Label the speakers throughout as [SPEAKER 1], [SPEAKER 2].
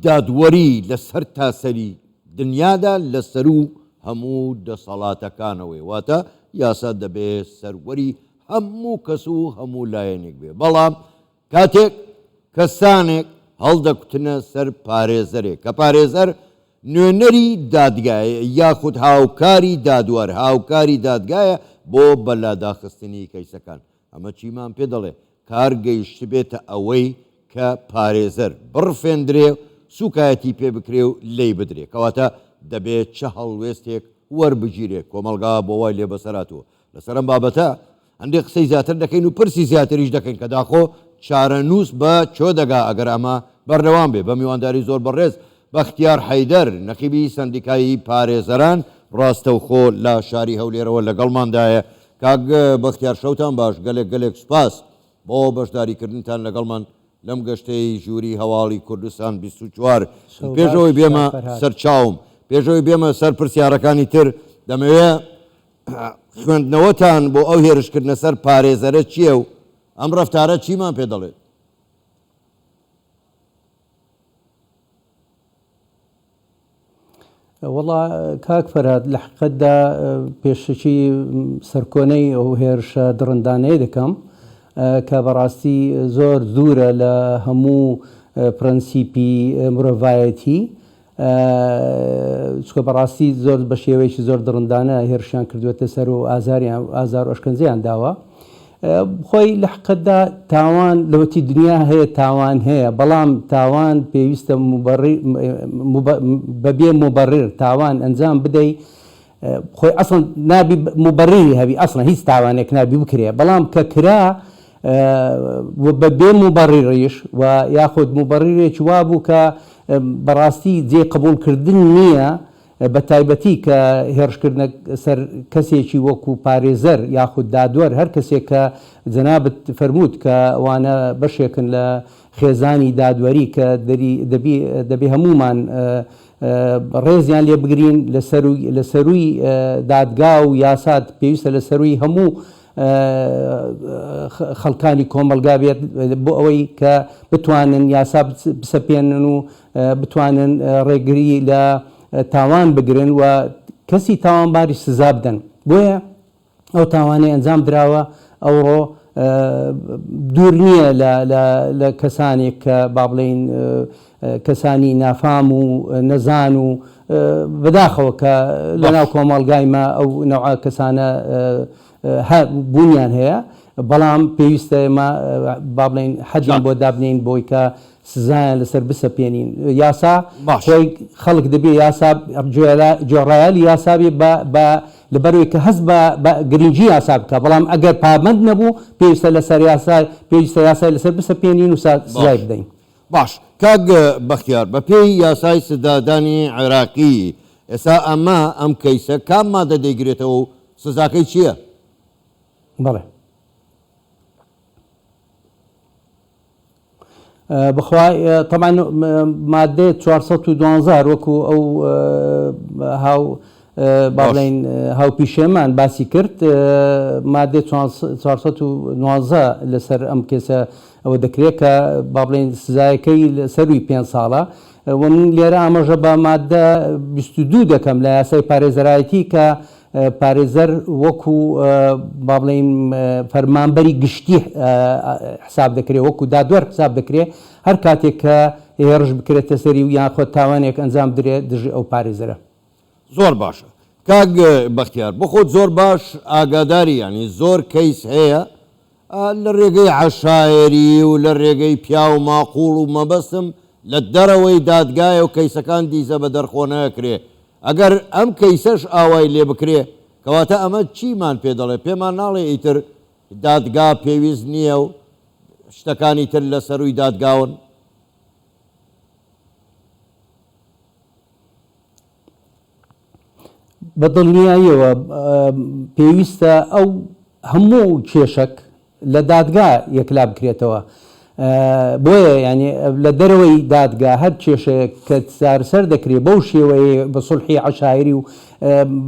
[SPEAKER 1] دادوەری لەسەر تاسەری دنیادا لەسەر و هەموو دەسەڵاتەکانەوەی واتە یاسا دەبێت سەروەری هەموو کەس و هەموو لایەنێک بێ بەڵام کاتێک کەسانێک هەڵدەکوتنە سەر پارێزەرێک کە پارێزەر نوێنەری دادگایە یاخود هاوکاری دادوەر هاوکاری دادگایە بۆ بەلاداخستنی کەیسەکان ئەمە چیمان پێ دەڵێ کار گەیشت بێتە ئەوەی کە پارێزەر بڕفێندرێ سوکایەتی پێ بکرێ و لی بدرێ کەواتە دەبێت چه هەڵوێستێک وەربگیرێ کۆمەلگا بۆ وای لێ بەسەراتوە لەسەرم بابەتە هەندێک قسەی زیاتر دەکەین و پرسی زیاتریش دەکەین کە داخۆ چارەنووس بە چۆ دەگا ئەگەر ئەمە بەردەوام بێ بە میوانداری زۆر بەڕێز بەختیار حەیدەر نەخیبی سەندیکایی پارێزەران ڕاستەوخۆ لە شاری هەولێرەوە لەگەڵماندایە کاک بەختیار شەوتان باش گەلێک سوپاس بۆ بەشداریکردنتان لەگەڵمان لەم گەشتەی ژووری هەواڵی کوردستان 24 پێشەوەی بێمە سەرچاوم پێشەوەی بێمە سەر پرسیارەکانی تر دەمەوێت خوێندنەوەتان بۆ ئەو هێرشکردنە سەر پارێزەرە چییە و ئەم ڕەفتارە چیمان پێ دەڵێت
[SPEAKER 2] وەڵا کاک فەرهاد لە حقیقەتدا پێشەکی سەرکۆنەی ئەو هێرشە دڕندانەیە دەکەم کە بەڕاستی زۆر دوورە لە هەموو پرەنسیپی مرۆڤایەتی چکە بەڕاستی زۆر بە شێوەیەکی زۆر دڕندانە هێرشیان کردوێتە سەر و ئازار و ئەشکەنجەیان داوە خۆی لە حقیقەتدا تاوان لەوەتی دنیا هەیە تاوان هەیە بەڵام تاوان پێویستە بەبێ مبەڕر تاوان ئەنجام بدەیت خۆی ئەسڵ نابی مبەڕری هەبی ئەسڵ هیچ تاوانێک نابی بکرێ بەڵام کە کرا بەبێ مبەڕریش و یاخود مبەڕرێکی وا بوو کە بەڕاستی جێ قبولکردن نییە بە تایبەتی کە هێرشکردنە سەر کەسێکی وەکو پارێزەر یاخود دادوەر هەر کەسێک کە جەنابەت فەرمووت کە ئەوانە بەشێکن لە خێزانی دادوەری کە دەبێ هەمومان ڕێزیان لێ بگرین لە سەروی دادگا و یاسات پێویستە لە سەروی هەموو خەڵکانی کۆمەلگا بێت بۆ ئەوەی کە بتوانن یاسا بسەپێنن و بتوانن ڕێگری لە تاوان بگرن و کەسی تاوانباری سزا بدەن بۆیە ئەو تاوانەی ئەنجام دراوە ئەوڕۆ دوور نییە لە کەسانێک کە با بڵێن کەسانی نافام و نەزان و بەداخەوە کە لەناو کۆمەڵگایمە ئەو نەوع کەسانە بوونیان هەیە بەڵام پێویستە ئێمە با بڵێن حەجیان بۆ دابنین بۆی کە سزایان لەسەر بسەپێنین یاسا خۆی خەڵک دەبێ یاسا جۆڕایالی یاسابێ لەبەرەوەی کە هەست بە گرنگجی یاسا بکە بەڵام ئەگەر پابند نەبوو پێویستە لەسەر پێویستە یاسای لەسەر بسەپێنین و سزای بدەین
[SPEAKER 1] باش کاک بەختیار بە پێی یاسای سزادانی عێراقی ئێستا ئەم کەیسە کام مادە دەیگرێتەوە و سزاکەی چییە؟
[SPEAKER 2] بەڵێ بخوای طبعا مادەی 412 وەکو ئەو هاو با بڵێن هاوپیشێمان باسی کرد مادەی 419 لەسەر ئەم کێسە ئەوە دەکرێت کە با بڵێن سزایەکەی سەروی 5 ساڵە و من لێرە ئاماژە بە مادە 22 دەکەم لە یاسای پارێزەرایەتی کە پارێزەر وەکو با بڵێن فەرمانبەری گشتی حساب دەکرێت وەکو دادوەر حساب دەکرێت هەر کاتێک کە هێرش بکرێتە سەری و یاخۆ تاوانێک ئەنجام درێت دژی ئەو پارێزەرە
[SPEAKER 1] زۆر باشە کاک بەختیار بۆ خۆت زۆر باش ئاگاداری ینی زۆر کەیس هەیە لە ڕێگەی عەشایری و لە ڕێگەی پیا و ماقوڵ و مەبەستم لە دەرەوەی دادگایە و کەیسەکان دیزە بە دەرخۆ نەکرێ ئەگەر ئەم کەیسەش ئاوای لێ بکرێ کەواتە ئەمە چیمان پێ دەڵێ پێمان ناڵێ ئیتر دادگا پێویست نییە و شتەکانی تر لە سەروی دادگاون
[SPEAKER 2] بەدڵنیاییەوە پێویستە ئەو هەموو کێشک لە دادگا یەکلا بکرێتەوە بۆیە ینی لە دەرەوەی دادگا هەر کێشەیە کە سەر دەکرێت بەو شێوەیە بە سولحی عەشایری و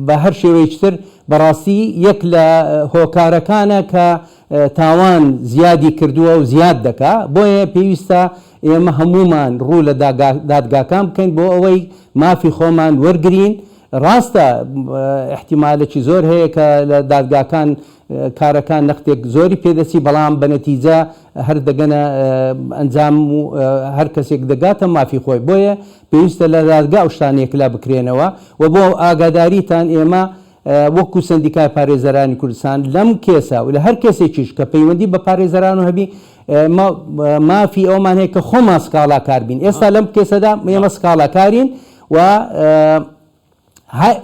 [SPEAKER 2] بە هەر شێوەیەکتر بەڕاستی یەک لە هۆکارەکانە کە تاوان زیادی کردووە و زیاد دەکا بۆیە پێویستە ئێمە هەمومان ڕوو لە دادگاکان بکەین بۆ ئەوەی مافی خۆمان وەرگین. ڕاستە احتیمالێکی زۆر هەیە کە لە دادگاکان کارەکان نەختێک زۆری پێدەچی، بەڵام بە نەتیجە هەر دەگەنە ئەنجام و هەر کەسێک دەگاتە مافی خۆی. بۆیە پێویستە لە دادگا ئەو شتانێکلا بکرێنەوە و بۆ ئاگاداریتان ئێمە وەکو سندیکای پارێزەرانی کوردستان لەم کێسە و لە هەر کەسێکیش کە پەیوەندی بە پارێزەران و هەبی مافی ئەومان هەیە کە خۆمان سکاڵاکار بین. ئێستا لەم کێسەدا ئێمە سکاڵاکارین و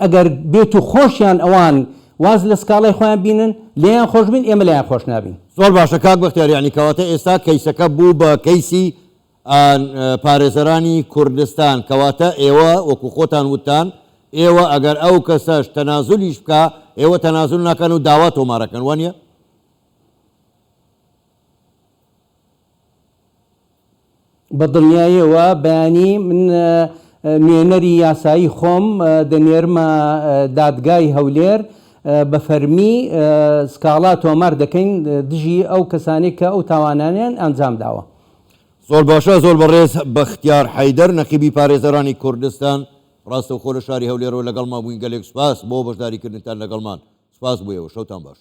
[SPEAKER 2] ئەگەر بێت و خۆشیان ئەوان واز لە سکاڵای خۆیان بینن لێیان خۆش بین، ئێمە لەیان خۆش نابین.
[SPEAKER 1] زۆر باشە کاک بەختیار، یعنی کەواتە ئێستا کەیسەکە بوو بە کەیسی پارێزەرانی کوردستان، کەواتە ئێوە وەکو خۆتان وتان ئێوە ئەگەر ئەو کەسەش تەنازولیش بکە ئێوە تەنازول ناکەن و داوا تۆمارەکەن، وانە؟
[SPEAKER 2] بە دڵنیاییەوە بەیانی من نوێنەری یاسایی خۆم دەنێرمە دادگای هەولێر بە فەرمی سکاڵا تۆمار دەکەین دژی ئەو کەسانی کە ئەو تاوانانیان ئەنجام داوە.
[SPEAKER 1] زۆر باشە، زۆر بەڕێز بەختیار حەیدەر نەقیبی پارێزەرانی کوردستان، ڕاستە و خۆ لە شاری هەولێرەوە لەگەڵمان بووین، گەلێک سوپاس بۆ بەشداریکردنتان لەگەڵمان. سوپاس بوویەوە، شەوتان باش.